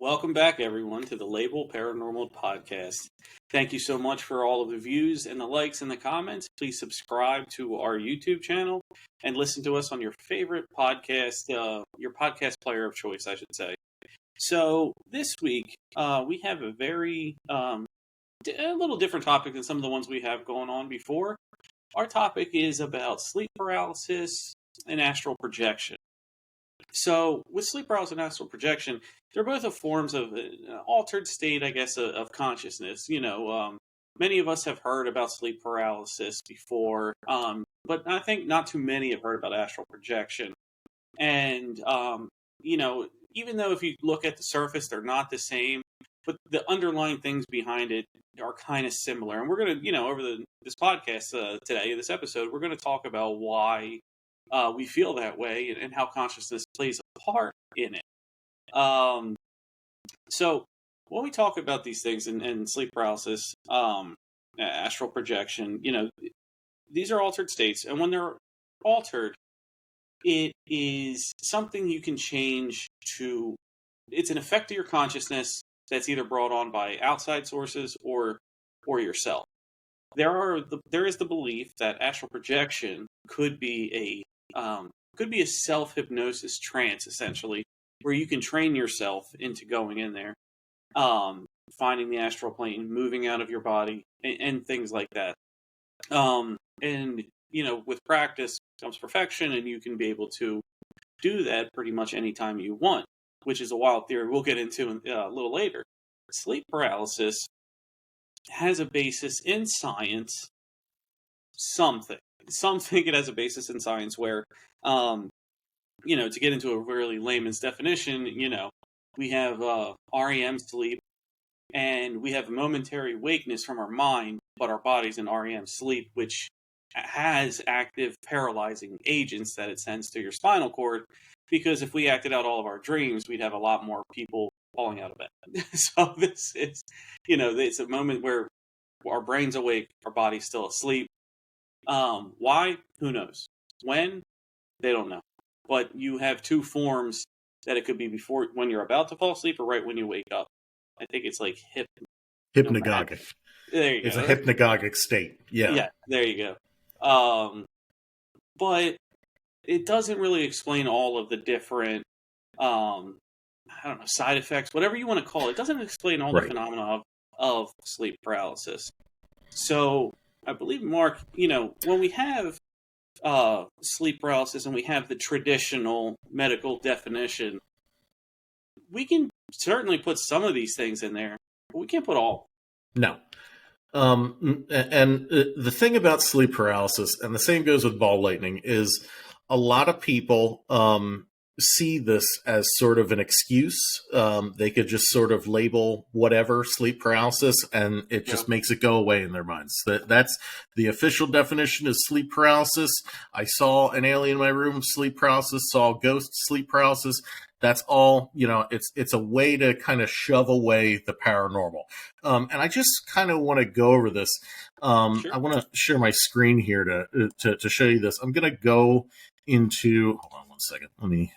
Welcome back, everyone, to the Labeled Paranormal podcast. Thank you so much for all of the views and the likes and the comments. Please subscribe to our YouTube channel and listen to us on your favorite podcast, your podcast player of choice, I should say. So this week, we have a very, a little different topic than some of the ones we have going on before. Our topic is about sleep paralysis and astral projection. So, with sleep paralysis and astral projection, they're both forms of an altered state, I guess, of consciousness. Many of us have heard about sleep paralysis before, but I think not too many have heard about astral projection. And, even though if you look at the surface, they're not the same, but the underlying things behind it are kind of similar. And we're going to, over this podcast today, this episode, we're going to talk about why we feel that way and how consciousness plays a part in it. So when we talk about these things and sleep paralysis, astral projection, these are altered states. And when they're altered, it is something you can change to, it's an effect of your consciousness that's either brought on by outside sources or yourself. There is the belief that astral projection could be a self-hypnosis trance, essentially, where you can train yourself into going in there, finding the astral plane, moving out of your body, and things like that. With practice comes perfection, and you can be able to do that pretty much anytime you want, which is a wild theory we'll get into a little later. Sleep paralysis has a basis in science, Some think it has a basis in science where, to get into a really layman's definition, we have REM sleep, and we have momentary wakeness from our mind, but our body's in REM sleep, which has active paralyzing agents that it sends to your spinal cord, because if we acted out all of our dreams, we'd have a lot more people falling out of bed. So this is, it's a moment where our brain's awake, our body's still asleep. Why? Who knows? When? They don't know. But you have two forms that it could be before, when you're about to fall asleep, or right when you wake up. I think it's like hypnagogic. There you go. It's a hypnagogic state. Yeah. Yeah, there you go. But it doesn't really explain all of the different, side effects, whatever you want to call it. It doesn't explain all the phenomena of sleep paralysis. So I believe, Mark, when we have sleep paralysis and we have the traditional medical definition, we can certainly put some of these things in there, but we can't put all. No. And the thing about sleep paralysis, and the same goes with ball lightning, is a lot of people see this as sort of an excuse. They could just sort of label whatever sleep paralysis, and it just makes it go away in their minds. That's the official definition is sleep paralysis. I saw an alien in my room, sleep paralysis, saw a ghost, sleep paralysis. That's all, it's a way to kind of shove away the paranormal. And I just kind of want to go over this. Sure. I want to share my screen here to show you this. I'm going to go into, hold on one second. Let me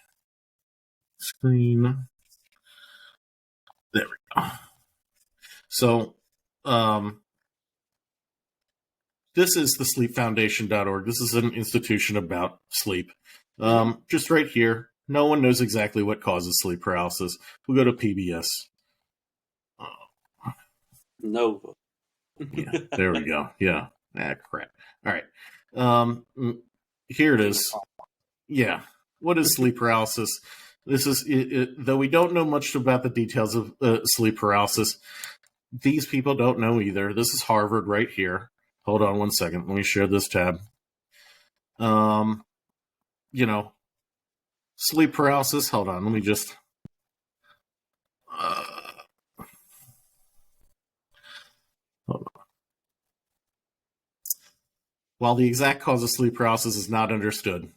screen. There we go. So, this is the sleepfoundation.org. This is an institution about sleep. Just right here. No one knows exactly what causes sleep paralysis. We'll go to PBS. No. Yeah, there we go. Yeah. Crap. All right. Here it is. Yeah. What is sleep paralysis? This is, though we don't know much about the details of sleep paralysis, these people don't know either. This is Harvard right here. Hold on one second. Let me share this tab. Sleep paralysis. Hold on. Let me just. Hold on. While the exact cause of sleep paralysis is not understood,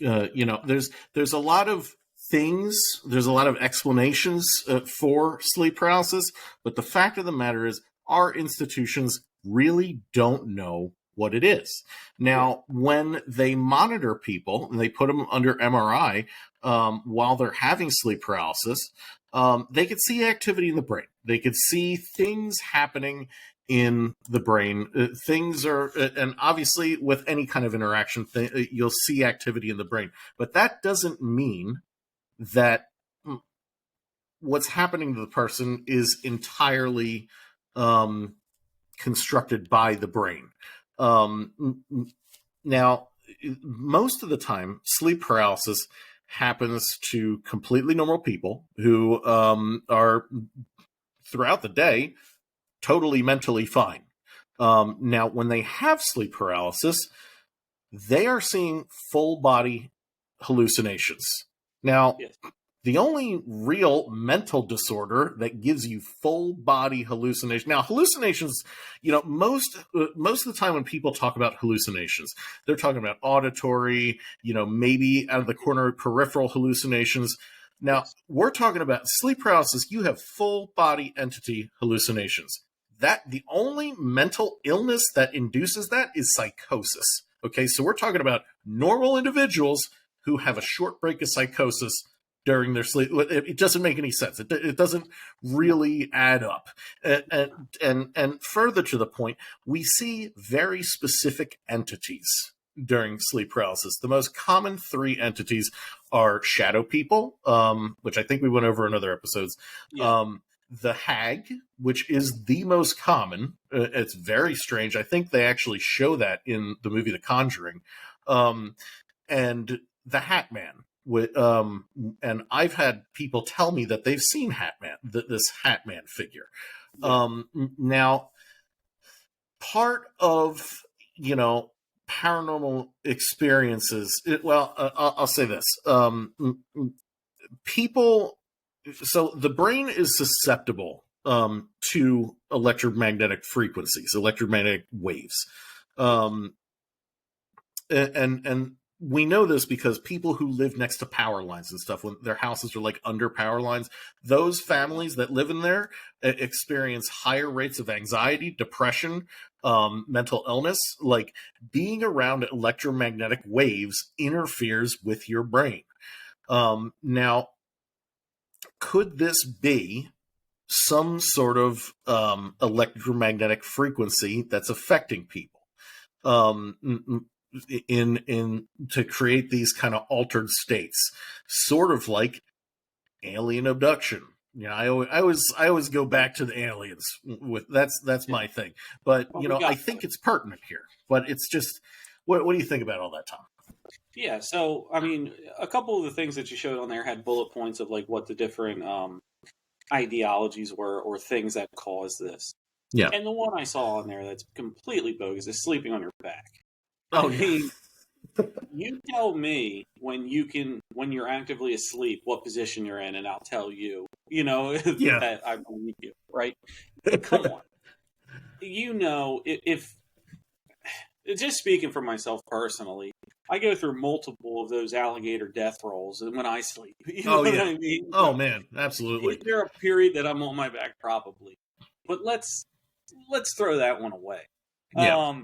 there's a lot of things. There's a lot of explanations for sleep paralysis, but the fact of the matter is, our institutions really don't know what it is. Now, when they monitor people and they put them under MRI while they're having sleep paralysis, they could see activity in the brain. They could see things happening in the brain. Things are, and obviously with any kind of interaction, you'll see activity in the brain. But that doesn't mean that what's happening to the person is entirely constructed by the brain. Now, most of the time, sleep paralysis happens to completely normal people who are, throughout the day, totally mentally fine. Now, when they have sleep paralysis, they are seeing full body hallucinations. Now, Yes. the only real mental disorder that gives you full body hallucination. Now, hallucinations, most of the time when people talk about hallucinations, they're talking about auditory, maybe out of the corner peripheral hallucinations. Now, Yes. we're talking about sleep paralysis. You have full body entity hallucinations. The only mental illness that induces that is psychosis. Okay, so we're talking about normal individuals who have a short break of psychosis during their sleep. It doesn't make any sense. It doesn't really add up. And further to the point, we see very specific entities during sleep paralysis. The most common 3 entities are shadow people, which I think we went over in other episodes. Yeah. The hag, which is the most common. It's very strange. I think they actually show that in the movie The Conjuring. And the Hat Man. And I've had people tell me that they've seen Hatman, this Hatman figure. Yeah. Now, part of paranormal experiences. I'll say this: people. So the brain is susceptible to electromagnetic frequencies, electromagnetic waves, and we know this because people who live next to power lines and stuff, when their houses are like under power lines, those families that live in there experience higher rates of anxiety, depression, mental illness. Like, being around electromagnetic waves interferes with your brain. Now, could this be some sort of electromagnetic frequency that's affecting people? In to create these kind of altered states, sort of like alien abduction. I always go back to the aliens with that's my thing. But I think it's pertinent here. But it's just, what do you think about all that, Tom? Yeah, so I mean, a couple of the things that you showed on there had bullet points of like what the different ideologies were or things that cause this. Yeah. And the one I saw on there that's completely bogus is sleeping on your back. Oh, I mean, you tell me when you're actively asleep what position you're in, and I'll tell you, that I believe you, right? Come on. If just speaking for myself personally, I go through multiple of those alligator death rolls when I sleep. You know what I mean? Oh, man, absolutely. Is there a period that I'm on my back? Probably. But let's throw that one away. Yeah.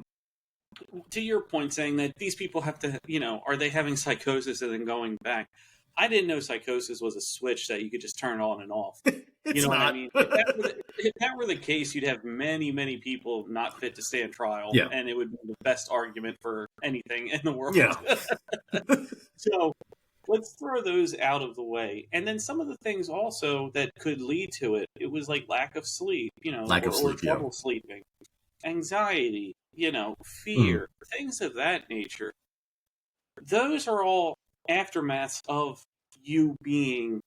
To your point, saying that these people have to, are they having psychosis and then going back? I didn't know psychosis was a switch that you could just turn on and off. It's what not. I mean? If that were the case, you'd have many, many people not fit to stand trial, and it would be the best argument for anything in the world. Yeah. So let's throw those out of the way. And then some of the things also that could lead to it, it was like lack of sleep, or trouble sleeping, anxiety, fear, things of that nature. Those are all aftermaths of you being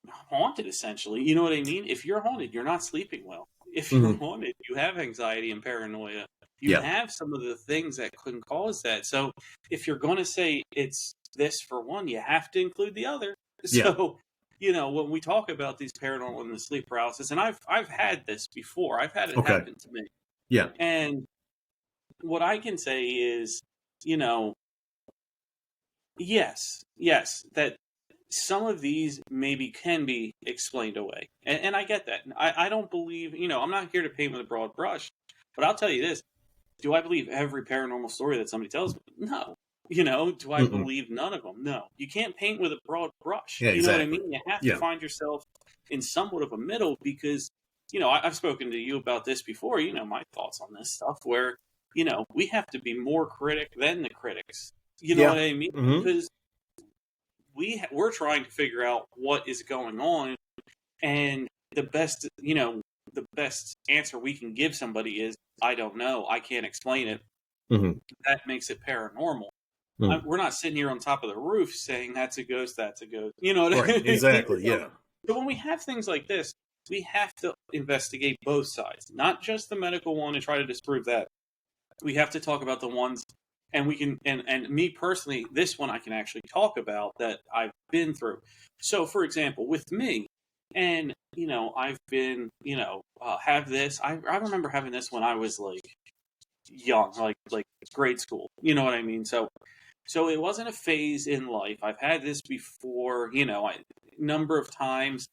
haunted, essentially. You know what I mean? If you're haunted, you're not sleeping well. If you're haunted, you have anxiety and paranoia. You have some of the things that can cause that. So if you're going to say it's this for one, you have to include the other. So, when we talk about these paranormal and the sleep paralysis, and I've had this before. I've had it happen to me. Yeah. And what I can say is, yes, that some of these maybe can be explained away. And I get that. I don't believe, I'm not here to paint with a broad brush, but I'll tell you this. Do I believe every paranormal story that somebody tells me? No. Do I Mm-mm. believe none of them? No. You can't paint with a broad brush. Yeah, You know what I exactly. mean? You have to Yeah. find yourself in somewhat of a middle because, I've spoken to you about this before. My thoughts on this stuff where, we have to be more critic than the critics. You know Yeah. what I mean? Mm-hmm. Because we're trying to figure out what is going on, and the best answer we can give somebody is, I don't know, I can't explain it. Mm-hmm. That makes it paranormal. We're not sitting here on top of the roof saying that's a ghost, that's a ghost. You know what Right. I mean? Exactly. Yeah. So when we have things like this, we have to investigate both sides, not just the medical one and try to disprove that. We have to talk about the ones, and we can, and me personally, this one I can actually talk about that I've been through. So, for example, with me, and I've been, have this. I remember having this when I was like young, like grade school. You know what I mean? So it wasn't a phase in life. I've had this before, number of times.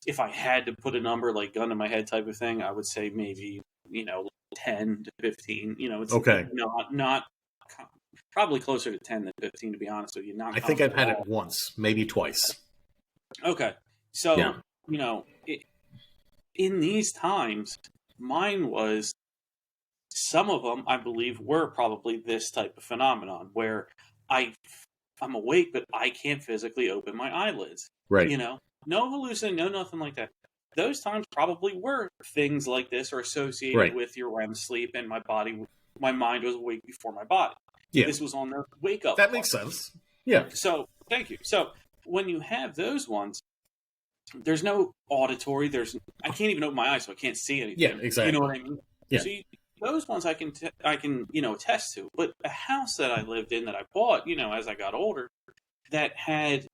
If I had to put a number, like gun to my head type of thing, I would say maybe, 10 to 15. It's Okay. not probably closer to 10 than 15, to be honest with you. Not I think I've counting had at it all. once, maybe twice. Okay. So, Yeah. In these times, mine was, some of them, I believe, were probably this type of phenomenon where I'm awake, but I can't physically open my eyelids. Right. No hallucin, no nothing like that. Those times probably were things like this, or associated Right. with your REM sleep, and my mind was awake before my body. Yeah. This was on the wake up. That makes sense. Yeah. So, thank you. So, when you have those ones, there's no auditory. I can't even open my eyes, so I can't see anything. Yeah, exactly. You know what I mean? Yeah. So those ones I can attest to. But a house that I lived in that I bought, as I got older, that had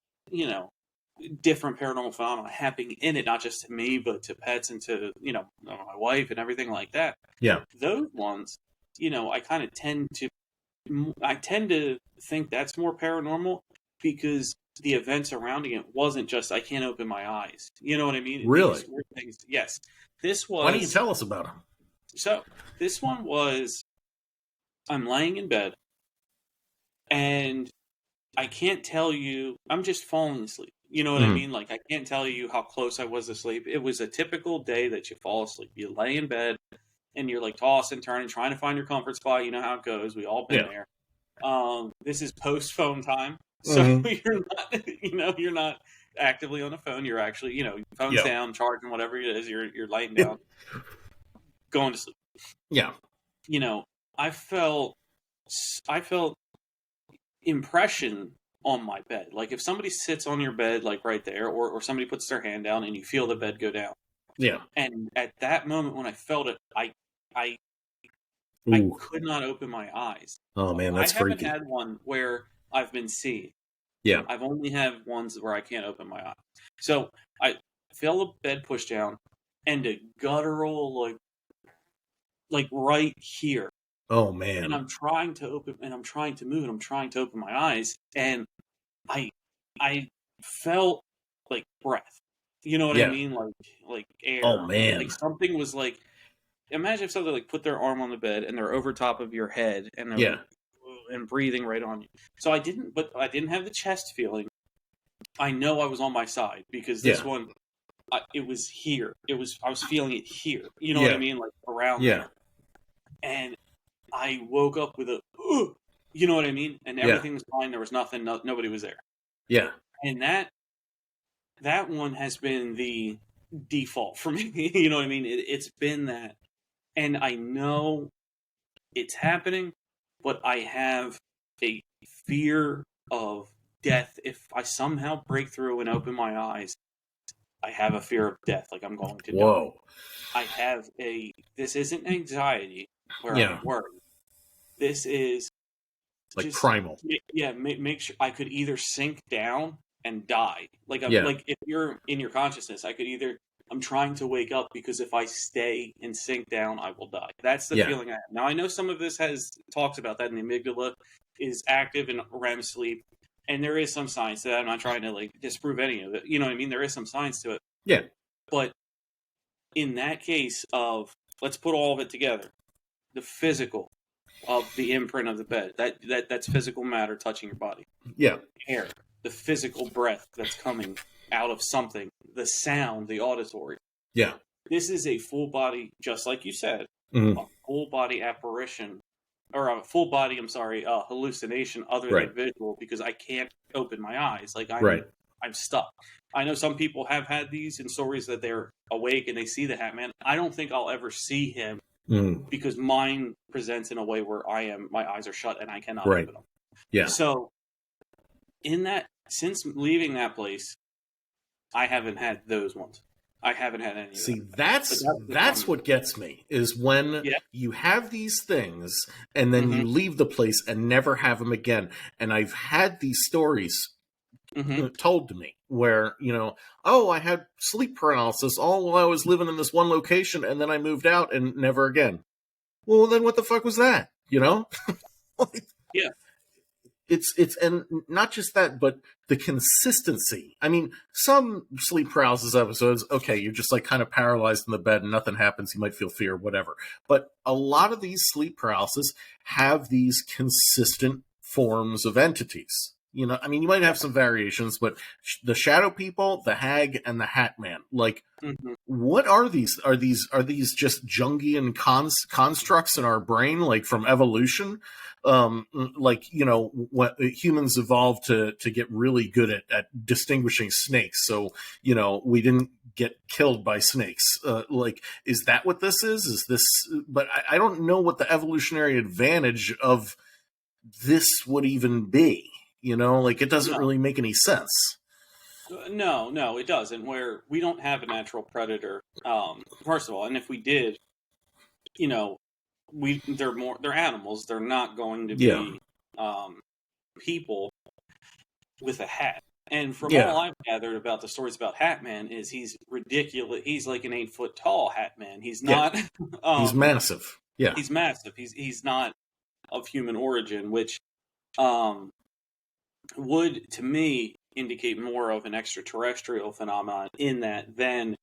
different paranormal phenomena happening in it, not just to me, but to pets and to my wife and everything like that. Yeah. Those ones, I tend to think that's more paranormal because the events surrounding it wasn't just I can't open my eyes. You know what I mean? Really? These were things. Yes. This was. Why don't you tell us about them? So this one was, I'm laying in bed and I can't tell you, I'm just falling asleep. You know what I mean? Like, I can't tell you how close I was to sleep. It was a typical day that you fall asleep. You lay in bed and you're like tossing, turning, trying to find your comfort spot. You know how it goes. We all been there. This is post phone time. So you're not actively on the phone. You're actually, phone's down, charging, whatever it is. You're laying down, going to sleep. Yeah. I felt impression on my bed. Like if somebody sits on your bed, like right there, or somebody puts their hand down and you feel the bed go down. Yeah. And at that moment when I felt it, I could not open my eyes. Oh man, that's freaky. I haven't had one where I've been seeing. Yeah. I've only had ones where I can't open my eyes. So I feel the bed pushed down and a guttural like right here. Oh man. And I'm trying to open and I'm trying to move and I'm trying to open my eyes and I felt like breath. You know what I mean? Like air. Oh man. Like something was like, imagine if somebody like put their arm on the bed and they're over top of your head and they're like, and breathing right on you. So I didn't have the chest feeling. I know I was on my side because this one, it was here. I was feeling it here. You know what I mean? Like around there. And I woke up with a, you know what I mean? And everything was fine. There was nothing. Nobody was there. Yeah. And that one has been the default for me. You know what I mean? It's been that. And I know it's happening, but I have a fear of death. If I somehow break through and open my eyes, I have a fear of death. Like I'm going to die. I have this isn't anxiety where I'm worried. This is like just, primal. Yeah. Make sure I could either sink down and die. Like if you're in your consciousness, I'm trying to wake up because if I stay and sink down, I will die. That's the feeling I have. Now, I know some of this talks about that, and the amygdala is active in REM sleep, and there is some science to that. I'm not trying to disprove any of it. You know what I mean? There is some science to it. Yeah. But in that case of, let's put all of it together, the physical, of the imprint of the bed. That's physical matter touching your body. Yeah. Air, the physical breath that's coming out of something, the sound, the auditory. Yeah. This is a full body, just like you said, Mm-hmm. a full body apparition, or a full body, hallucination other Right. than visual, because I can't open my eyes. Like I'm stuck. I know some people have had these in stories that they're awake and they see the Hat Man. I don't think I'll ever see him because mine presents in a way where my eyes are shut and I cannot open them. Yeah. So since leaving that place, I haven't had those ones. I haven't had any. See, that's what gets me, is when you have these things and then you leave the place and never have them again. And I've had these stories told to me where, I had sleep paralysis all while I was living in this one location, and then I moved out and never again. Well, then what the fuck was that? Yeah. It's and not just that, but the consistency. I mean, some sleep paralysis episodes, okay, you're just like kind of paralyzed in the bed and nothing happens. You might feel fear, whatever. But a lot of these sleep paralysis have these consistent forms of entities. I mean, you might have some variations, but the shadow people, the hag, and the Hat Man, like, what are these? Are these just Jungian constructs in our brain, like from evolution? What humans evolved to get really good at distinguishing snakes, so we didn't get killed by snakes. Is that what this is? Is this? But I don't know what the evolutionary advantage of this would even be. It doesn't really make any sense. No, it doesn't. Where we don't have a natural predator, first of all, and if we did, they're animals. They're not going to be people with a hat. And from all I've gathered about the stories about Hat Man is he's ridiculous. He's like an 8-foot tall Hat Man. He's not. He's massive. Yeah, he's massive. He's not of human origin, which would, to me, indicate more of an extraterrestrial phenomenon in that than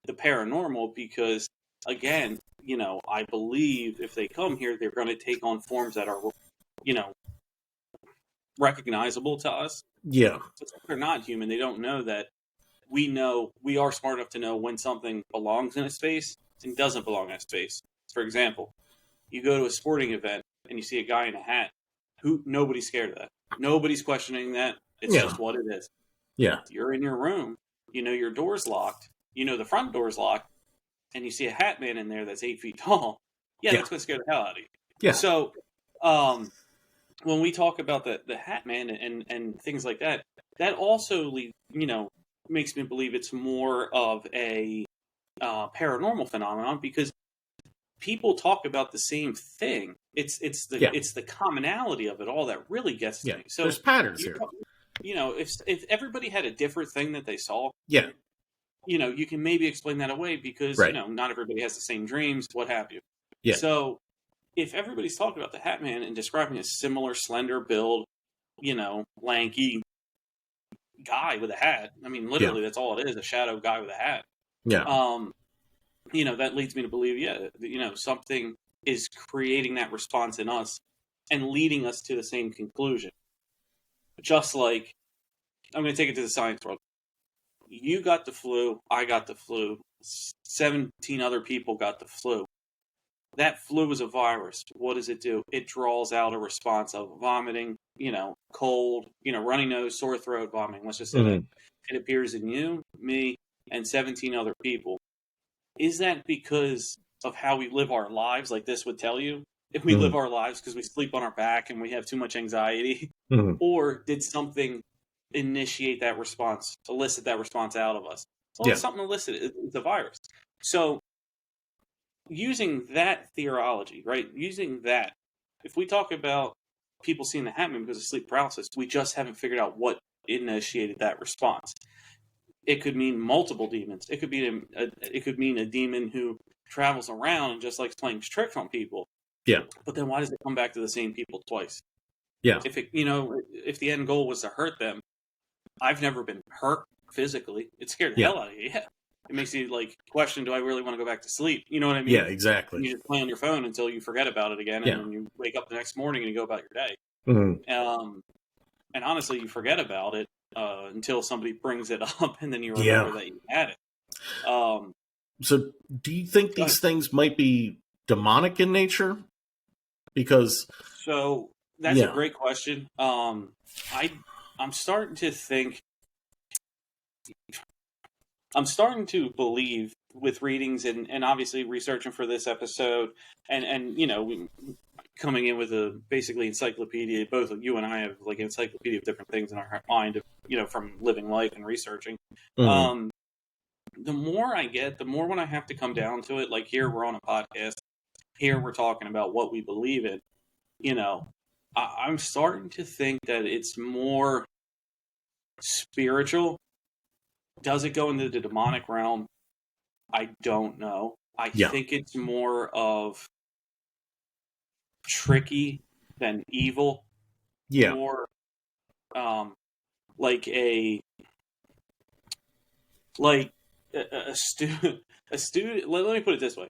the paranormal, because, again, I believe if they come here, they're going to take on forms that are, recognizable to us. Yeah. If they're not human, they don't know that we are smart enough to know when something belongs in a space and doesn't belong in a space. For example, you go to a sporting event and you see a guy in a hat. Nobody's scared of that. Nobody's questioning that. It's just what it is. Yeah. You're in your room. Your door's locked. The front door's locked. And you see a Hat Man in there that's 8 feet tall. Yeah, that's going to scare the hell out of you. Yeah. So, when we talk about the Hat Man and things like that, that also, makes me believe it's more of a paranormal phenomenon, because people talk about the same thing. It's the commonality of it all that really gets to me. So there's patterns here. If everybody had a different thing that they saw, you can maybe explain that away, because not everybody has the same dreams, what have you. Yeah. So if everybody's talking about the Hat Man and describing a similar slender build, lanky guy with a hat, I mean, literally that's all it is, a shadow guy with a hat. Yeah. That leads me to believe, something is creating that response in us and leading us to the same conclusion. Just like, I'm going to take it to the science world. You got the flu, I got the flu, 17 other people got the flu. That flu is a virus. What does it do? It draws out a response of vomiting, cold, runny nose, sore throat, vomiting. Let's just say that. It appears in you, me, and 17 other people. Is that because of how we live our lives, like this would tell you? If we live our lives because we sleep on our back and we have too much anxiety? Or did something initiate that response, elicit that response out of us? Well, it's something elicited. It's a virus. So, using that theology, right? Using that, if we talk about people seeing the Hat Man because of sleep paralysis, we just haven't figured out what initiated that response. It could mean multiple demons. It could be it could mean a demon who travels around and just likes playing tricks on people. Yeah. But then why does it come back to the same people twice? Yeah. If if the end goal was to hurt them, I've never been hurt physically. It scared the hell out of you. Yeah. it makes you like question, do I really want to go back to sleep? You know what I mean? Yeah, exactly. You just play on your phone until you forget about it again, Yeah. and then you wake up the next morning and you go about your day. Mhm. And honestly, you forget about it until somebody brings it up, and then you remember Yeah. that you had it. Um, So, do you think these things might be demonic in nature? Because so that's a yeah, great question. I'm starting to think. I'm starting to believe with readings and obviously researching for this episode and coming in with a basically encyclopedia. Both of you and I have like an encyclopedia of different things in our mind of from living life and researching. Mhm. The more I get, the more when I have to come down to it. Like here, we're on a podcast. Here, we're talking about what we believe in. You know, I'm starting to think that it's more spiritual. Does it go into the demonic realm? I don't know. I Yeah, think it's more of tricky than evil, yeah, more um, like a student. A student. Let me put it this way.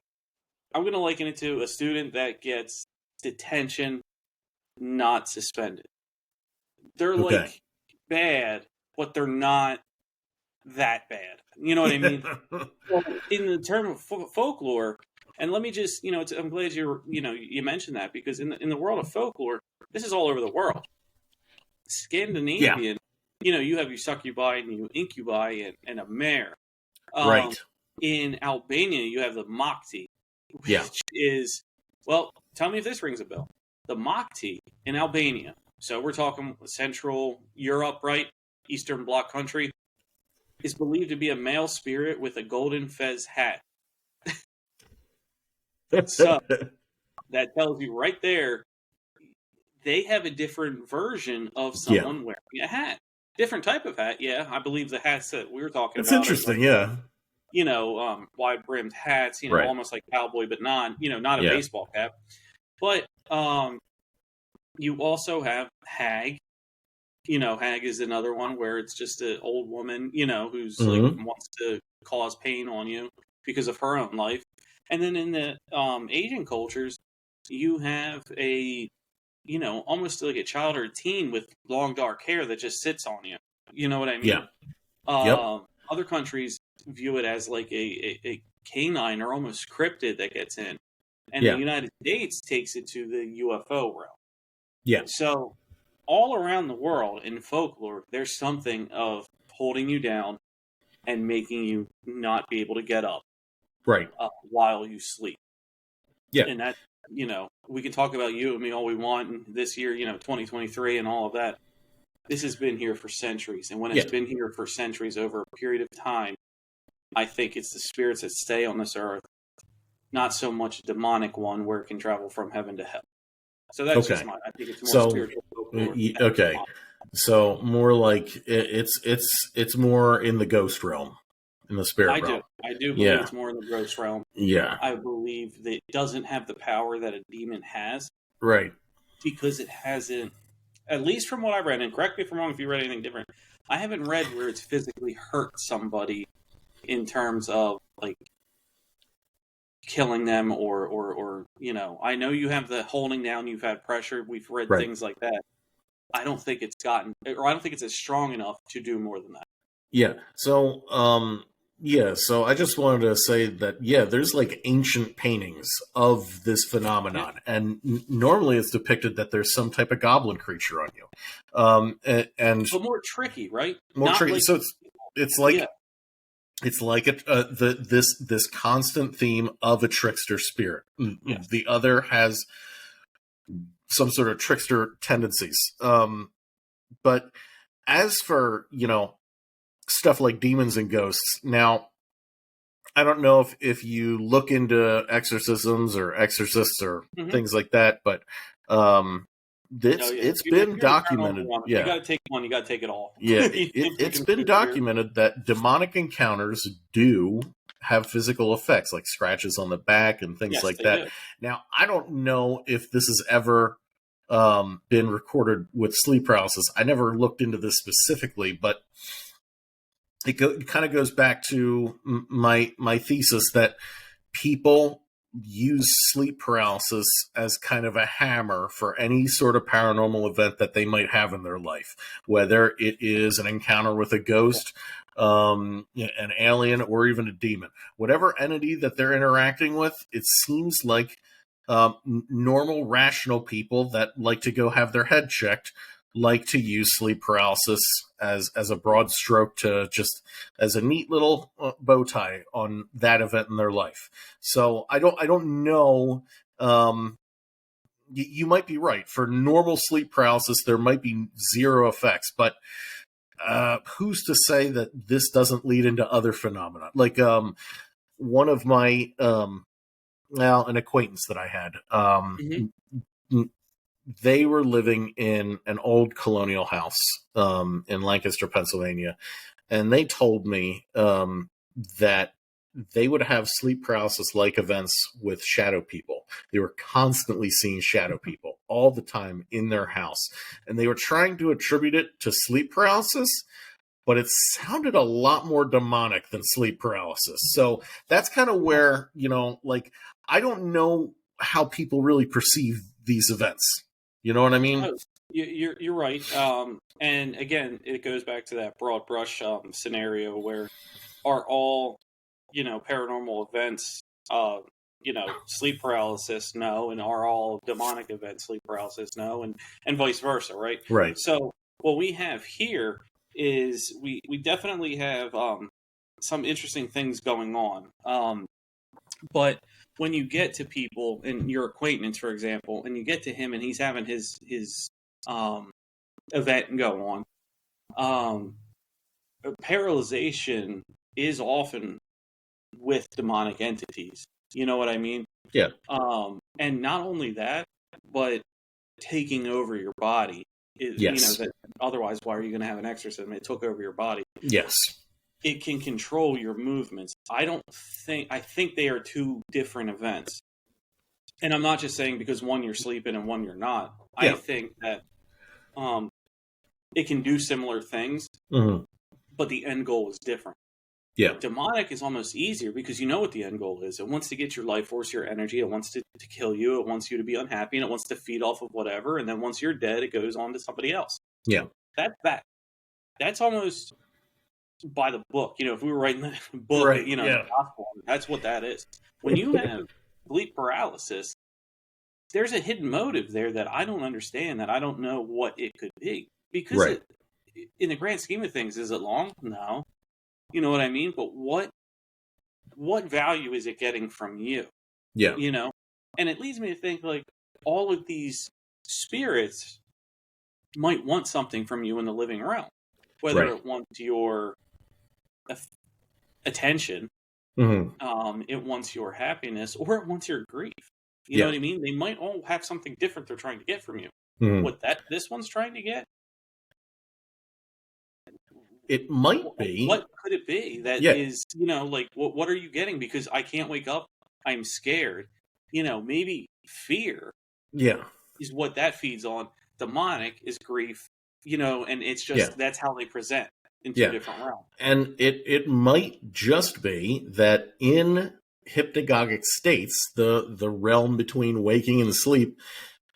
I'm going to liken it to a student that gets detention, not suspended. They're okay. like bad, but they're not that bad. You know what I mean? Well, in the term of folklore, and let me just, I'm glad you mentioned that because in the world of folklore, this is all over the world. Yeah, Scandinavian, you have your succubi and you incubi and a mare. Um, right. in Albania, you have the Makti, Yeah, which is, well, tell me if this rings a bell. The Makti in Albania, so we're talking Central Europe, right? Eastern Bloc country, is believed to be a male spirit with a golden fez hat. So that tells you right there, they have a different version of yeah. someone wearing a hat. Different type of hat, yeah. I believe the hats that we were talking It's about are like, interesting. Yeah, wide brimmed hats, right. almost like cowboy, but not a Yeah, baseball cap. But you also have hag. Hag is another one where it's just an old woman, who's like hmm wants to cause pain on you because of her own life. And then in the Asian cultures, you have almost like a child or a teen with long dark hair that just sits on you. You know what I yeah, mean? yep, Other countries view it as like a canine or almost cryptid that gets in. And the yeah, United States takes it to the UFO realm. yeah, So all around the world in folklore, there's something of holding you down and making you not be able to get up right. while you sleep. Yeah, And that, we can talk about you and me all we want. And this year, 2023 and all of that. This has been here for centuries. And when it's yeah, been here for centuries over a period of time, I think it's the spirits that stay on this earth, not so much a demonic one where it can travel from heaven to hell. So that's just okay. I think it's more So, spiritual folklore. okay, so more like it's more in the ghost realm, in the spirit I do. realm. I do believe Yeah, it's more in the gross realm. yeah, I believe that it doesn't have the power that a demon has right. because it hasn't, at least from what I read, and correct me if I'm wrong if you read anything different, I haven't read where it's physically hurt somebody in terms of like killing them or I know you have the holding down, you've had pressure, we've read Right. things like that. I don't think it's gotten, or I don't think it's as strong enough to do more than that. Yeah. So, so I just wanted to say that, yeah, there's like ancient paintings of this Yeah, phenomenon, and normally it's depicted that there's some type of goblin creature on you, and but more tricky, right? more Not tricky. like, So it's yeah, like this constant theme of a trickster spirit. yes, The other has some sort of trickster tendencies. But as for stuff like demons and ghosts, now I don't know if you look into exorcisms or exorcists or hmm things like that, but no, yeah. it's If been you're a paranormal documented. one, you Yeah, got to take one. You got to take it all. yeah, Even if you it's can been persevere. documented that demonic encounters do have physical effects, like scratches on the back and things Yes, like they that. do. Now, I don't know if this has ever been recorded with sleep paralysis. I never looked into this specifically, but it kind of goes back to my thesis that people use sleep paralysis as kind of a hammer for any sort of paranormal event that they might have in their life, whether it is an encounter with a ghost, an alien, or even a demon. Whatever entity that they're interacting with, it seems like normal, rational people that like to go have their head checked like to use sleep paralysis as a broad stroke, to just as a neat little bow tie on that event in their life. So I don't know. You might be right. For normal sleep paralysis, there might be zero effects, but who's to say that this doesn't lead into other phenomena? Like one of my an acquaintance that I had. They were living in an old colonial house in Lancaster, Pennsylvania, and they told me that they would have sleep paralysis-like events with shadow people. They were constantly seeing shadow people all the time in their house, and they were trying to attribute it to sleep paralysis, but it sounded a lot more demonic than sleep paralysis. So that's kind of where, like, I don't know how people really perceive these events. You know what I mean? Oh, you're right. And again, it goes back to that broad brush scenario where are all, paranormal events, sleep paralysis? No. And are all demonic events sleep paralysis? No. And vice versa, right? Right. So what we have here is we definitely have some interesting things going on. But when you get to people and your acquaintance, for example, and you get to him and he's having his event go on, paralyzation is often with demonic entities. You know what I mean? Yeah. And not only that, but taking over your body. Yes. Otherwise, why are you going to have an exorcism? It took over your body. Yes. It can control your movements. I think they are two different events. And I'm not just saying because one you're sleeping and one you're not. Yeah. I think that it can do similar things, but the end goal is different. Yeah. Demonic is almost easier because you know what the end goal is. It wants to get your life force, your energy. It wants to kill you. It wants you to be unhappy, and it wants to feed off of whatever. And then once you're dead, it goes on to somebody else. Yeah. That's almost by the book. If we were writing the book, right. The gospel, that's what that is. When you have sleep paralysis, there's a hidden motive there that I don't understand, that I don't know what it could be. Because in the grand scheme of things, is it long? No. You know what I mean? But what value is it getting from you? Yeah. And it leads me to think, like, all of these spirits might want something from you in the living realm. Whether it wants your attention, it wants your happiness, or it wants your grief. You know what I mean? They might all have something different they're trying to get from you. What this one's trying to get? It might be. What could it be that is, like, what are you getting? Because I can't wake up. I'm scared. Maybe fear. Yeah. Is what that feeds on. Demonic is grief, and it's just, that's how they present in two different realms. And it might just be that in hypnagogic states, the realm between waking and sleep,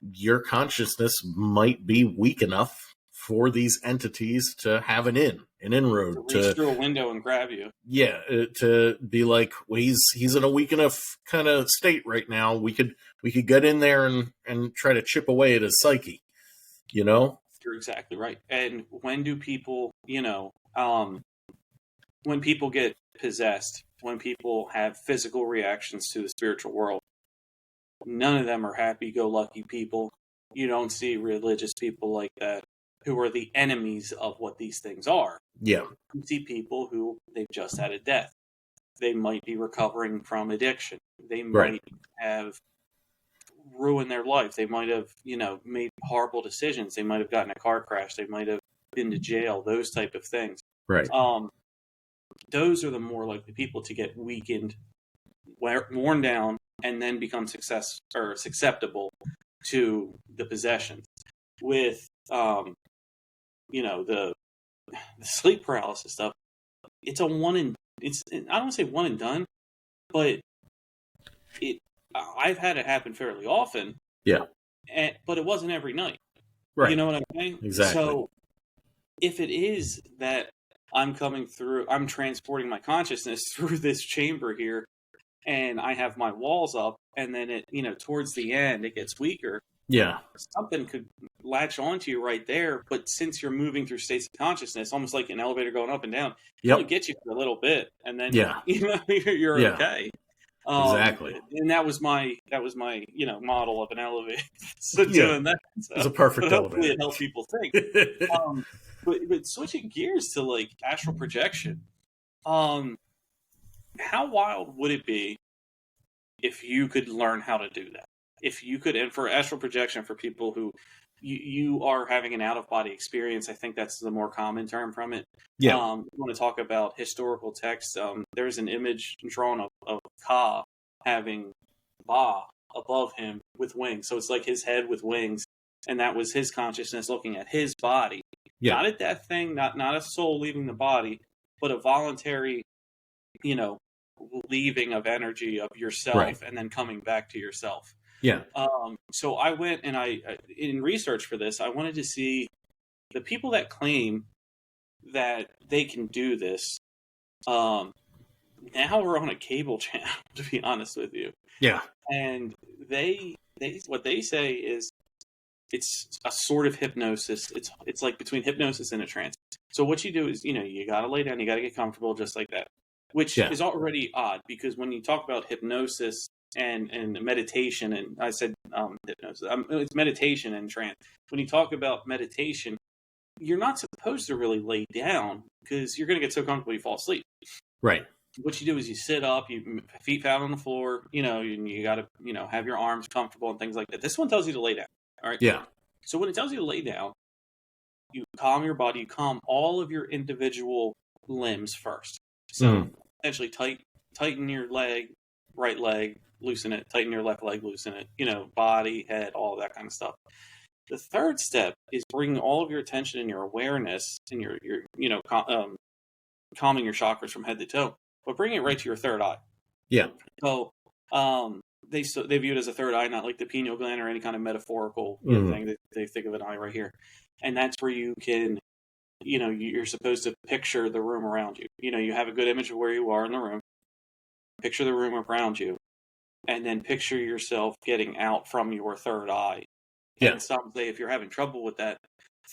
your consciousness might be weak enough for these entities to have an inroad, to reach through a window and grab you. Yeah, to be like, well, he's in a weak enough kind of state right now. We could get in there and try to chip away at his psyche. You're exactly right. And when do people, when people get possessed, when people have physical reactions to the spiritual world, none of them are happy-go-lucky people. You don't see religious people like that who are the enemies of what these things are. Yeah. You see people who they've just had a death. They might be recovering from addiction. They might have ruined their life. They might have, made horrible decisions. They might have gotten a car crash. They might have been to jail, those type of things. Right. Those are the more likely people to get weakened, worn down, and then become susceptible to the possessions. With the sleep paralysis stuff, it's a one and it's I don't want to say one and done, but I've had it happen fairly often. Yeah. But it wasn't every night. Right. You know what I'm saying? Exactly. So if it is that I'm transporting my consciousness through this chamber here, and I have my walls up, and then it, towards the end, it gets weaker. Yeah. Something could latch onto you right there, but since you're moving through states of consciousness, almost like an elevator going up and down, it only gets you for a little bit, and then you're okay. Exactly. And that was my model of an elevator. So doing that, it's a perfect hopefully elevator. It helped people think. But switching gears to like astral projection, how wild would it be if you could learn how to do that? If you could, and for astral projection, for people who you are having an out of body experience, I think that's the more common term from it. Yeah. You want to talk about historical text? There's an image drawn of Ka having Ba above him with wings. So it's like his head with wings, and that was his consciousness looking at his body. Yeah. Not at that thing, not a soul leaving the body, but a voluntary, leaving of energy of yourself and then coming back to yourself. Yeah. So I went and in research for this, I wanted to see the people that claim that they can do this. Now we're on a cable channel, to be honest with you. Yeah. And they what they say is it's a sort of hypnosis. It's like between hypnosis and a trance. So what you do is, you got to lay down, you got to get comfortable just like that, which is already odd because when you talk about hypnosis and meditation, and I said hypnosis, it's meditation and trance. When you talk about meditation, you're not supposed to really lay down because you're going to get so comfortable you fall asleep. Right. What you do is you sit up, you feet flat on the floor, you got to, have your arms comfortable and things like that. This one tells you to lay down. All right. Yeah. So when it tells you to lay down, you calm your body, you calm all of your individual limbs first. So essentially tighten your right leg, loosen it, tighten your left leg, loosen it, body, head, all that kind of stuff. The third step is bringing all of your attention and your awareness and your calming your chakras from head to toe, but bringing it right to your third eye. Yeah. So, they view it as a third eye, not like the pineal gland or any kind of metaphorical thing. They think of an eye right here, and that's where you can, you're supposed to picture the room around you. You have a good image of where you are in the room. Picture the room around you, and then picture yourself getting out from your third eye. Yeah. And some say if you're having trouble with that,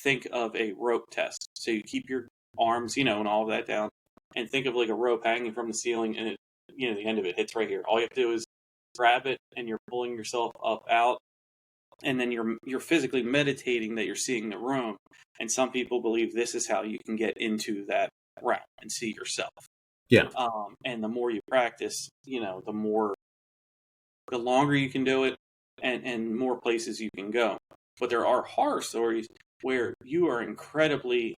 think of a rope test. So you keep your arms, and all of that down, and think of like a rope hanging from the ceiling, and the end of it hits right here. All you have to do is grab it, and you're pulling yourself up out, and then you're physically meditating that you're seeing the room. And some people believe this is how you can get into that realm and see yourself. Yeah. And the more you practice, the longer you can do it, and more places you can go. But there are horror stories where you are incredibly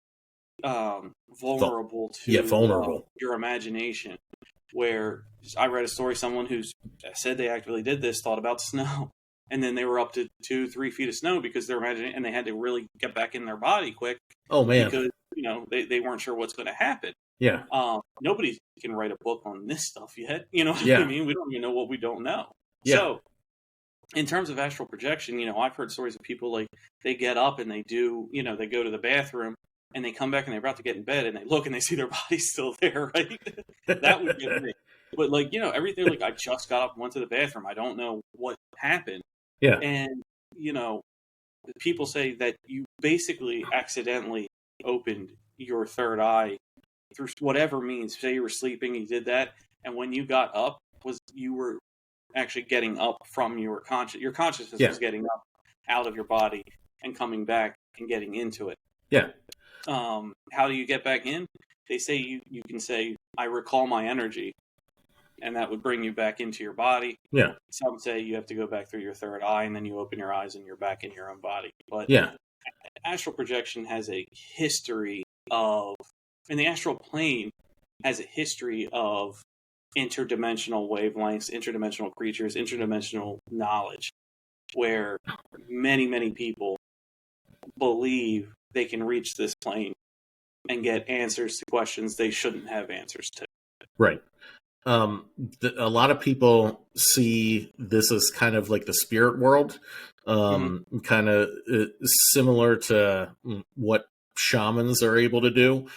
vulnerable to your imagination. Where I read a story, someone who said they actually did this thought about snow, and then they were up to 2-3 feet of snow because they're imagining, and they had to really get back in their body quick. Oh man! Because they weren't sure what's going to happen. Yeah. Nobody can write a book on this stuff yet. You know what I mean? We don't even know what we don't know. Yeah. So, in terms of astral projection, I've heard stories of people like they get up and they do, they go to the bathroom and they come back and they're about to get in bed and they look and they see their body's still there, right? That would get me. But everything, like I just got up and went to the bathroom. I don't know what happened. Yeah. And, people say that you basically accidentally opened your third eye through whatever means. Say you were sleeping, you did that. And when you got up, you were actually getting up from your consciousness was getting up out of your body and coming back and getting into it. Yeah. How do you get back in? They say you can say, I recall my energy, and that would bring you back into your body. Yeah. Some say you have to go back through your third eye, and then you open your eyes and you're back in your own body. But astral projection has a history of, and the astral plane has a history of interdimensional wavelengths, interdimensional creatures, interdimensional knowledge, where many, many people believe they can reach this plane and get answers to questions they shouldn't have answers to. Right. A lot of people see this as kind of like the spirit world, kind of similar to what shamans are able to do.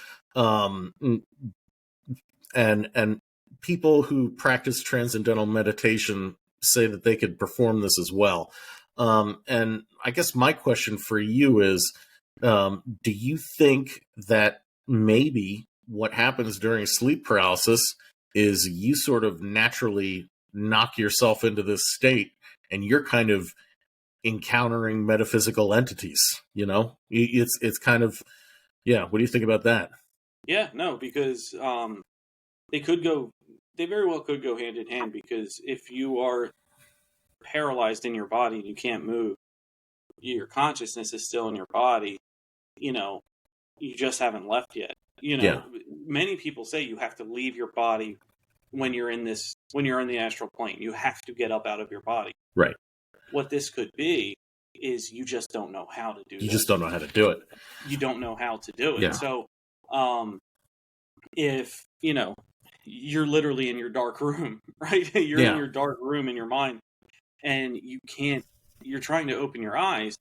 And people who practice transcendental meditation say that they could perform this as well. And I guess my question for you is, do you think that maybe what happens during sleep paralysis is you sort of naturally knock yourself into this state and you're kind of encountering metaphysical entities? It's kind of, yeah. What do you think about that? Yeah, no, because they very well could go hand in hand, because if you are paralyzed in your body and you can't move, your consciousness is still in your body, you just haven't left yet. Yeah. Many people say you have to leave your body when you're in the astral plane. You have to get up out of your body. Right. What this could be is you just don't know how to do that. You just don't know how to do it. You don't know how to do it. Yeah. So, if, you're literally in your dark room, right? You're in your dark room in your mind, and you're trying to open your eyes,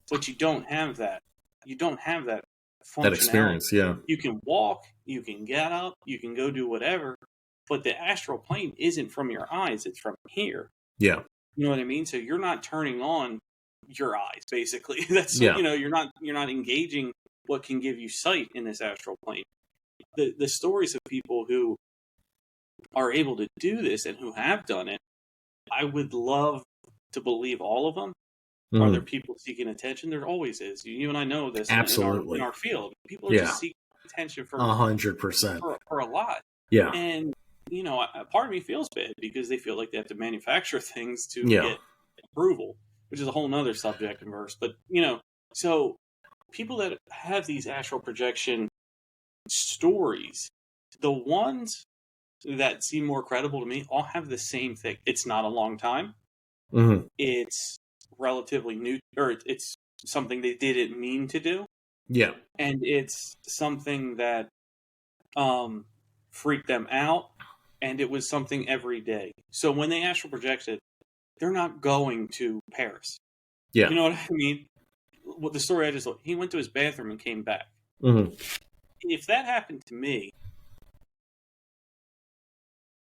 but you don't have that. You don't have that functionality. That experience, yeah. You can walk, you can get up, you can go do whatever, but the astral plane isn't from your eyes, it's from here. Yeah. You know what I mean? So you're not turning on your eyes, basically. That's you're not engaging what can give you sight in this astral plane. The stories of people who are able to do this and who have done it, I would love to believe all of them. Are there people seeking attention? There always is. You and I know this. Absolutely. In our field. People are just seeking attention for 100%. For a lot. Yeah. And, part of me feels bad because they feel like they have to manufacture things to get approval, which is a whole nother subject and verse. But, so people that have these astral projection stories, the ones that seem more credible to me all have the same thing. It's not a long time. Mm-hmm. It's relatively new, or it's something they didn't mean to do. Yeah. And it's something that freaked them out, and it was something every day. So when they astral projected, they're not going to Paris. Yeah. You know what I mean? What the story I just told, he went to his bathroom and came back. Mm-hmm. If that happened to me,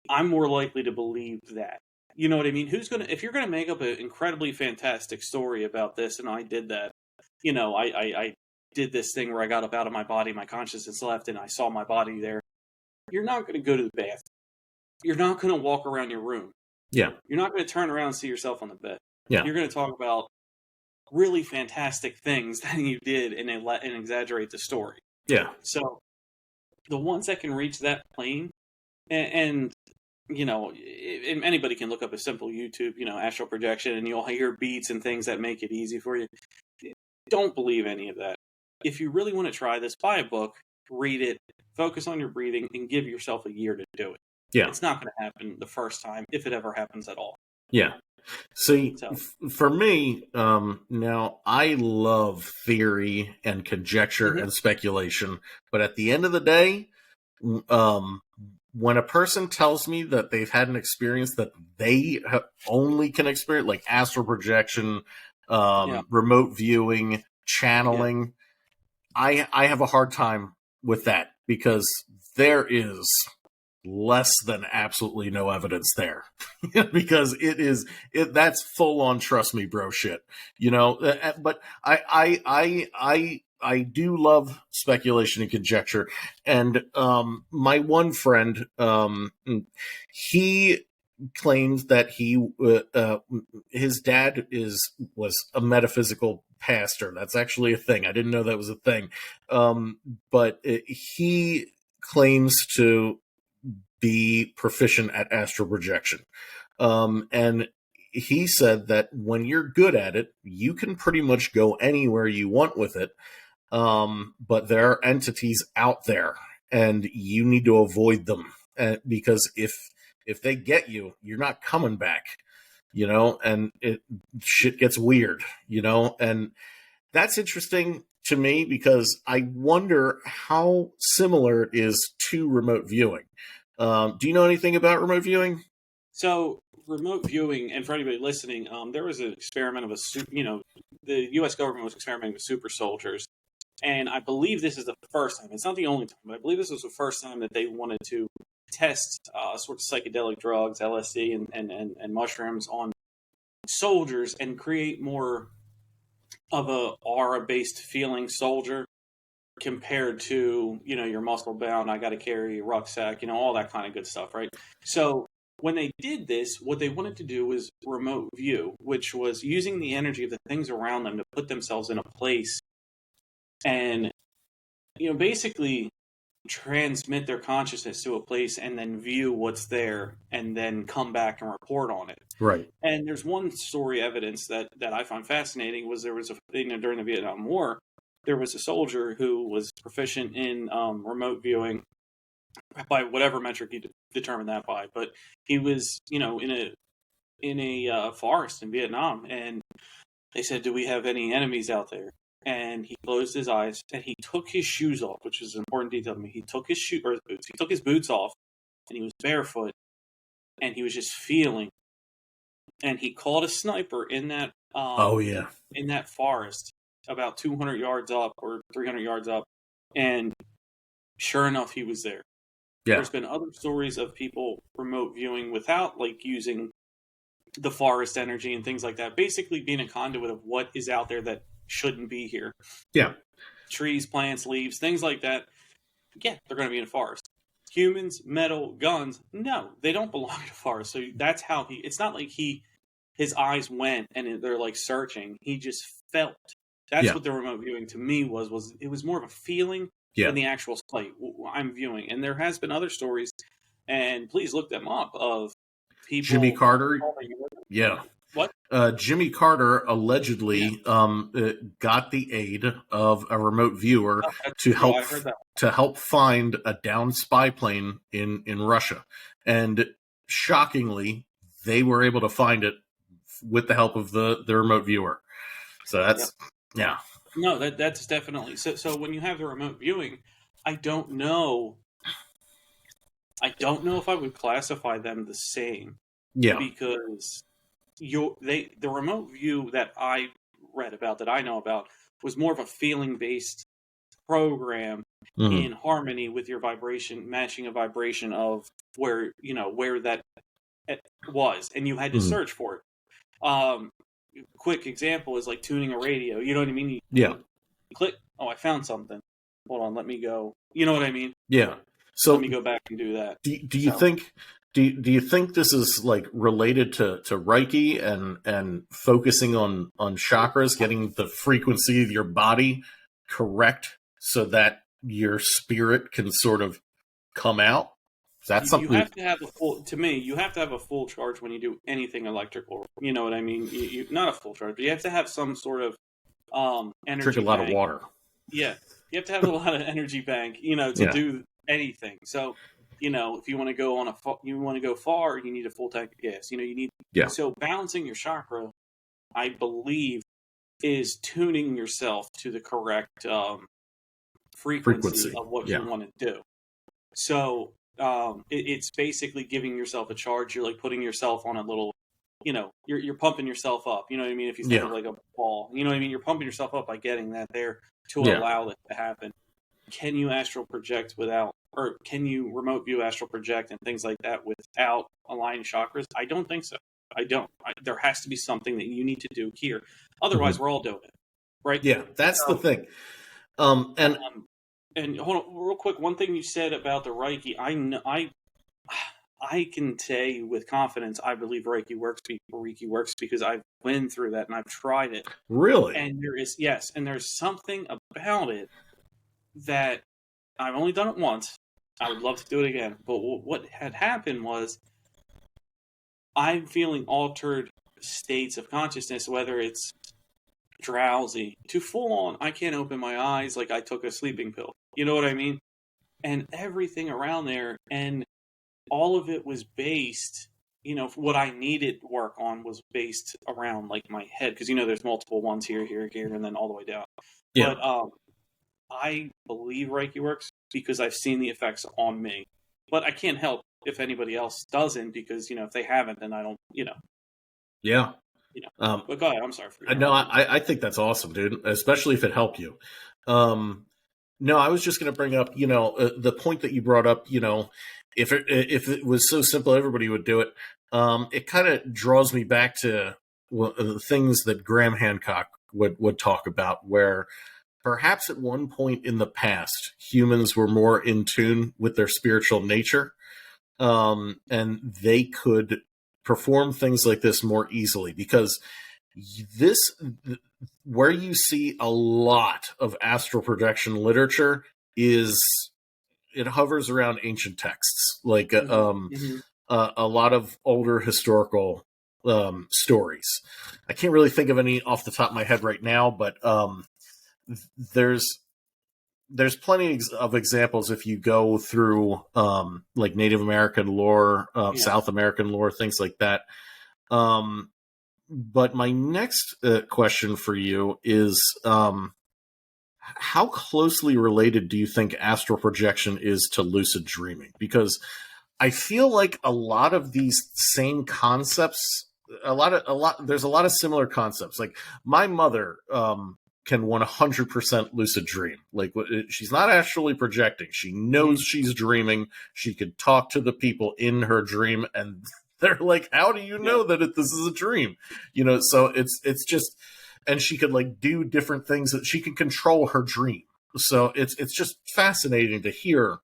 I'm more likely to believe that. You know what I mean? If you're gonna make up an incredibly fantastic story about this, and I did that, I did this thing where I got up out of my body, my consciousness left, and I saw my body there. You're not gonna go to the bathroom. You're not gonna walk around your room. Yeah. You're not gonna turn around and see yourself on the bed. Yeah. You're gonna talk about really fantastic things that you did and exaggerate the story. Yeah. So the ones that can reach that plane, and anybody can look up a simple YouTube, astral projection, and you'll hear beats and things that make it easy for you. Don't believe any of that. If you really want to try this, buy a book, read it, focus on your breathing, and give yourself a year to do it. Yeah. It's not going to happen the first time, if it ever happens at all. Yeah. See, for me, now I love theory and conjecture and speculation, but at the end of the day, when a person tells me that they've had an experience that they only can experience, like astral projection, remote viewing, channeling, I have a hard time with that because there is less than absolutely no evidence there because that's full on trust me bro shit, but I do love speculation and conjecture. And my one friend, he claims that his dad was a metaphysical pastor. That's actually a thing. I didn't know that was a thing. But he claims to be proficient at astral projection. And he said that when you're good at it, you can pretty much go anywhere you want with it. But there are entities out there and you need to avoid them because if they get you, you're not coming back, and shit gets weird, and that's interesting to me because I wonder how similar it is to remote viewing. Do you know anything about remote viewing? So remote viewing, and for anybody listening, there was an experiment of the U.S. government was experimenting with super soldiers, and I believe this is the first time. It's not the only time, but I believe this was the first time that they wanted to test sort of psychedelic drugs, LSD, and mushrooms on soldiers and create more of a aura-based feeling soldier compared to, your muscle bound, I got to carry a rucksack, all that kind of good stuff, right? So when they did this, what they wanted to do was remote view, which was using the energy of the things around them to put themselves in a place and, basically transmit their consciousness to a place and then view what's there and then come back and report on it. Right. And there's one story evidence that I find fascinating was there was during the Vietnam War, there was a soldier who was proficient in remote viewing by whatever metric you determine that by, but he was, in a forest in Vietnam, and they said, "Do we have any enemies out there?" And he closed his eyes and he took his shoes off, which is an important detail to me. He took his boots. He took his boots off, and he was barefoot, and he was just feeling. And he called a sniper in that in that forest about 200 yards up or 300 yards up, and sure enough, he was there. Yeah. There's been other stories of people remote viewing without using the forest energy and things like that. Basically, being a conduit of what is out there that shouldn't be here. Yeah, trees, plants, leaves, things like that. Yeah, they're going to be in a forest. Humans, metal, guns, no, they don't belong in a forest. So that's how it's not like his eyes went and they're searching. He just felt. That's what the remote viewing to me was it was more of a feeling than the actual sight I'm viewing. And there has been other stories, and please look them up, of people. Jimmy Carter. Yeah. What? Jimmy Carter allegedly got the aid of a remote viewer to help find a downed spy plane in Russia, and shockingly, they were able to find it with the help of the remote viewer. So that's No, that's definitely so. When you have the remote viewing, I don't know if I would classify them the same. Yeah, because the remote view that I read about, that I know about, was more of a feeling based program in harmony with your vibration, matching a vibration of where that was, and you had to search for it. Quick example is tuning a radio. You know what I mean? You click. Oh, I found something. Hold on, let me go. You know what I mean? Yeah. So let me go back and do that. Do you think? Do you think this is related to Reiki and focusing on chakras, getting the frequency of your body correct so that your spirit can sort of come out? That's something you have to have you have to have a full charge when you do anything electrical. You know what I mean? You not a full charge, but you have to have some sort of energy. Drink a lot bank. of water. Yeah, you have to have a lot of energy bank, to do anything. So, if you want to go far, you need a full tank of gas. You need. Yeah. So balancing your chakra, I believe, is tuning yourself to the correct frequency of what you want to do. So it's basically giving yourself a charge. You're putting yourself on a little, you're pumping yourself up. You know what I mean? If you think of a ball, you know what I mean? You're pumping yourself up by getting that there to allow it to happen. Can you astral project or can you remote view astral project and things like that without aligning chakras? I don't think so. I don't. There has to be something that you need to do here. Otherwise, we're all doing it, right? Yeah, that's the thing. And hold on, real quick. One thing you said about the Reiki, I can say with confidence, I believe Reiki works because I've been through that and I've tried it. Really? And there's something about it that I've only done it once. I would love to do it again. But what had happened was I'm feeling altered states of consciousness, whether it's drowsy to full on, I can't open my eyes like I took a sleeping pill. You know what I mean? And everything around there, and all of it was based what I needed work on was based around like my head, because there's multiple ones here, and then all the way down. Yeah. But I believe Reiki works because I've seen the effects on me. But I can't help if anybody else doesn't, because if they haven't, then I don't. Yeah. But go ahead. I'm sorry for no, I think that's awesome, dude. Especially if it helped you. No, I was just going to bring up, the point that you brought up. If it was so simple, everybody would do it. It kind of draws me back to the things that Graham Hancock would talk about, where perhaps at one point in the past, humans were more in tune with their spiritual nature, and they could perform things like this more easily, because this, where you see a lot of astral projection literature, is it hovers around ancient texts, like a lot of older historical stories. I can't really think of any off the top of my head right now, but there's plenty of examples if you go through like Native American lore, South American lore, things like that. But my next question for you is, how closely related do you think astral projection is to lucid dreaming? Because I feel like a lot of these same concepts, there's a lot of similar concepts. Like my mother can 100% lucid dream. Like she's not astrally projecting. She knows she's dreaming. She could talk to the people in her dream, and they're like, how do you know that this is a dream? So it's just, and she could like do different things, that she can control her dream. So it's just fascinating to hear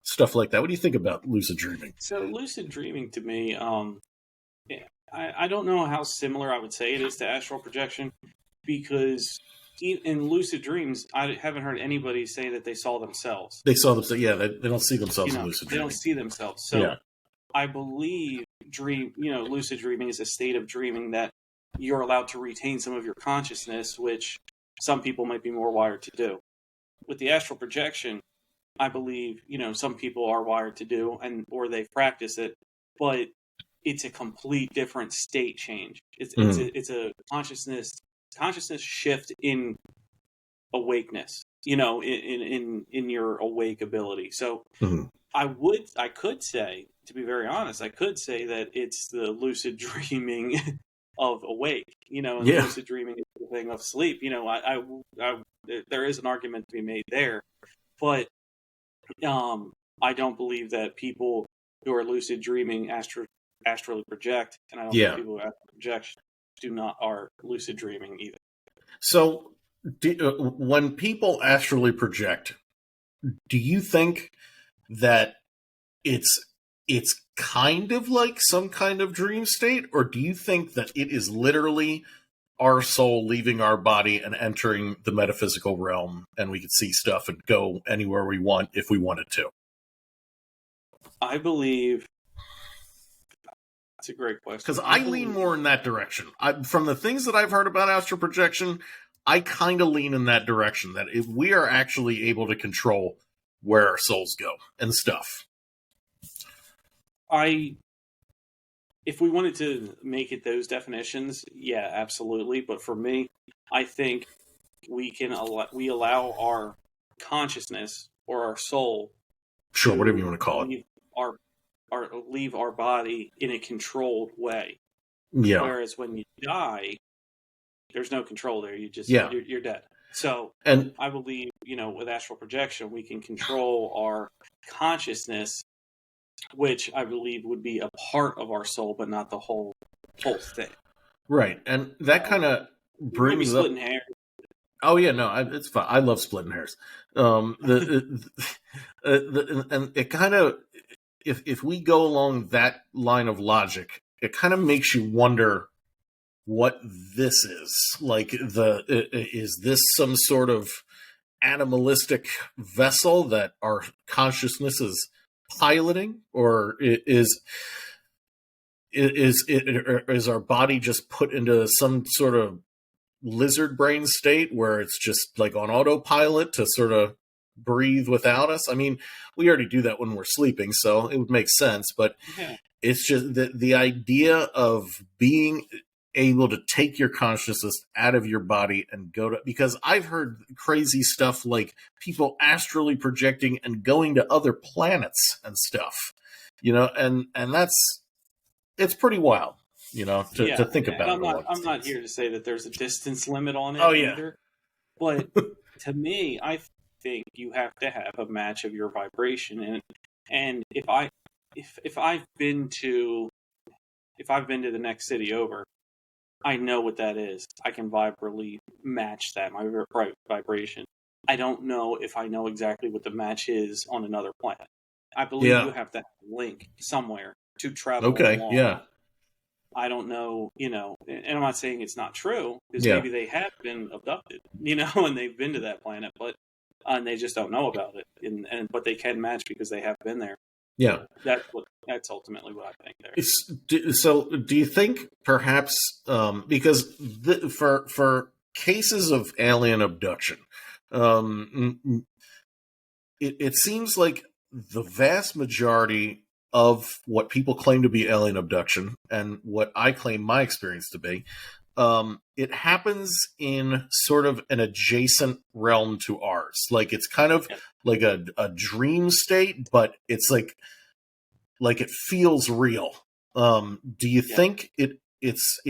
stuff like that. What do you think about lucid dreaming? So lucid dreaming to me, I don't know how similar I would say it is to astral projection, because in lucid dreams, I haven't heard anybody say that they saw themselves. They saw themselves, yeah. They don't see themselves in lucid dreaming. They don't see themselves. So I believe lucid dreaming is a state of dreaming that you're allowed to retain some of your consciousness, which some people might be more wired to do. With the astral projection, I believe, some people are wired to do, or they've practiced it, but it's a complete different state change. It's a consciousness shift in awakeness, in your awake ability. So I could say, to be very honest, I could say that it's the lucid dreaming of awake, and lucid dreaming is the thing of sleep. There is an argument to be made there, but I don't believe that people who are lucid dreaming astrally project, and I don't think people who astral project are lucid dreaming either. So, when people astrally project, do you think that it's kind of like some kind of dream state, or do you think that it is literally our soul leaving our body and entering the metaphysical realm, and we could see stuff and go anywhere we want if we wanted to? I believe that's a great question. Because I lean more in that direction. From the things that I've heard about astral projection, I kind of lean in that direction, that if we are actually able to control where our souls go and stuff. If we wanted to make it those definitions, yeah, absolutely. But for me, I think we allow our consciousness or our soul, sure, whatever you want to call it, leave our body in a controlled way. Yeah. Whereas when you die, there's no control there. You're dead. So, and I believe, with astral projection, we can control our consciousness, which I believe would be a part of our soul, but not the whole thing. Right. And that kind of brings up... splitting hairs. Oh, yeah, no, it's fine. I love splitting hairs. And it kind of, if we go along that line of logic, it kind of makes you wonder what this is. Like, is this some sort of animalistic vessel that our consciousness is piloting, or is our body just put into some sort of lizard brain state where it's just like on autopilot to sort of breathe without us? I mean, we already do that when we're sleeping, so it would make sense. But It's just the idea of being able to take your consciousness out of your body and go to, because I've heard crazy stuff like people astrally projecting and going to other planets and stuff, and it's pretty wild, to think and about it all. I'm not here to say that there's a distance limit on it either. But to me, I think you have to have a match of your vibration, and if I've been to the next city over, I know what that is. I can vibrally match that, my vibration. I don't know if I know exactly what the match is on another planet. I believe you have to have a link somewhere to travel along. Yeah. I don't know, and I'm not saying it's not true, because maybe they have been abducted, and they've been to that planet, but and they just don't know about it, but they can match because they have been there. Yeah, that's ultimately what I think there. So, do you think perhaps because for cases of alien abduction, it seems like the vast majority of what people claim to be alien abduction and what I claim my experience to be, it happens in sort of an adjacent realm to ours. Like it's kind of like a dream state, but it's like it feels real. Do you think it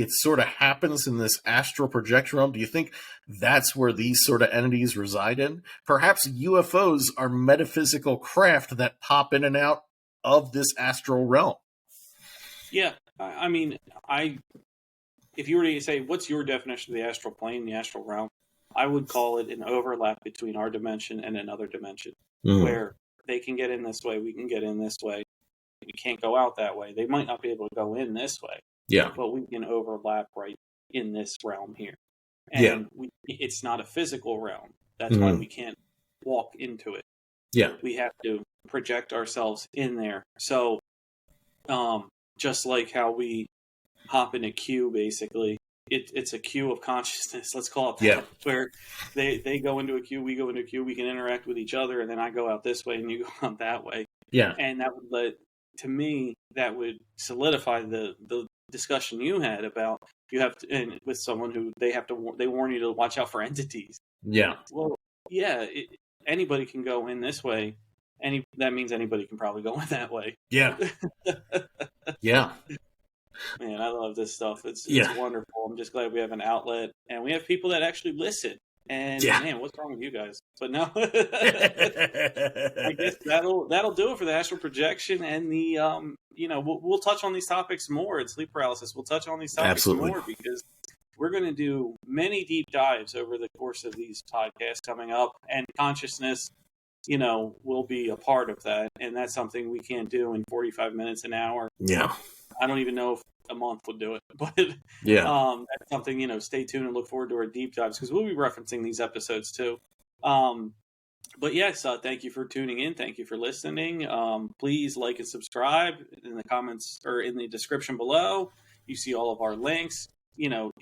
sort of happens in this astral projection realm? Do you think that's where these sort of entities reside in? Perhaps UFOs are metaphysical craft that pop in and out of this astral realm. Yeah, I mean, if you were to say, what's your definition of the astral plane, the astral realm, I would call it an overlap between our dimension and another dimension, where they can get in this way, we can get in this way. We can't go out that way. They might not be able to go in this way. Yeah. But we can overlap right in this realm here. And it's not a physical realm. That's why we can't walk into it. Yeah. We have to project ourselves in there. So, just like how we hop in a queue, basically, it's a queue of consciousness, let's call it that, where they go into a queue, we go into a queue, we can interact with each other, and then I go out this way and you go out that way. Yeah. And that would to me, that would solidify the discussion you had about you have to, and with someone who they warn you to watch out for entities. Yeah. Well, yeah, anybody can go in this way. That means anybody can probably go in that way. Yeah. Yeah. Man, I love this stuff. It's wonderful. I'm just glad we have an outlet and we have people that actually listen. And man, what's wrong with you guys? But no, I guess that'll do it for the astral projection and the we'll touch on these topics more in sleep paralysis. We'll touch on these topics more because we're going to do many deep dives over the course of these podcasts coming up, and consciousness, will be a part of that, and that's something we can't do in 45 minutes, an hour. Yeah, I don't even know if a month would do it, but that's something, stay tuned and look forward to our deep dives because we'll be referencing these episodes too. But yes, thank you for tuning in. Thank you for listening. Please like and subscribe in the comments or in the description below. You see all of our links.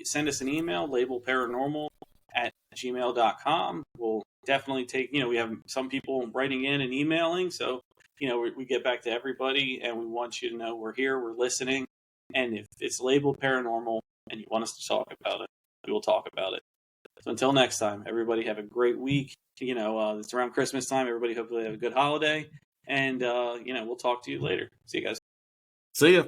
Send us an email, labelparanormal@gmail.com. We'll definitely take, we have some people writing in and emailing. So, we get back to everybody and we want you to know we're here, we're listening. And if it's labeled paranormal and you want us to talk about it, we will talk about it. So until next time, everybody have a great week. It's around Christmas time. Everybody hopefully have a good holiday. And, we'll talk to you later. See you guys. See ya.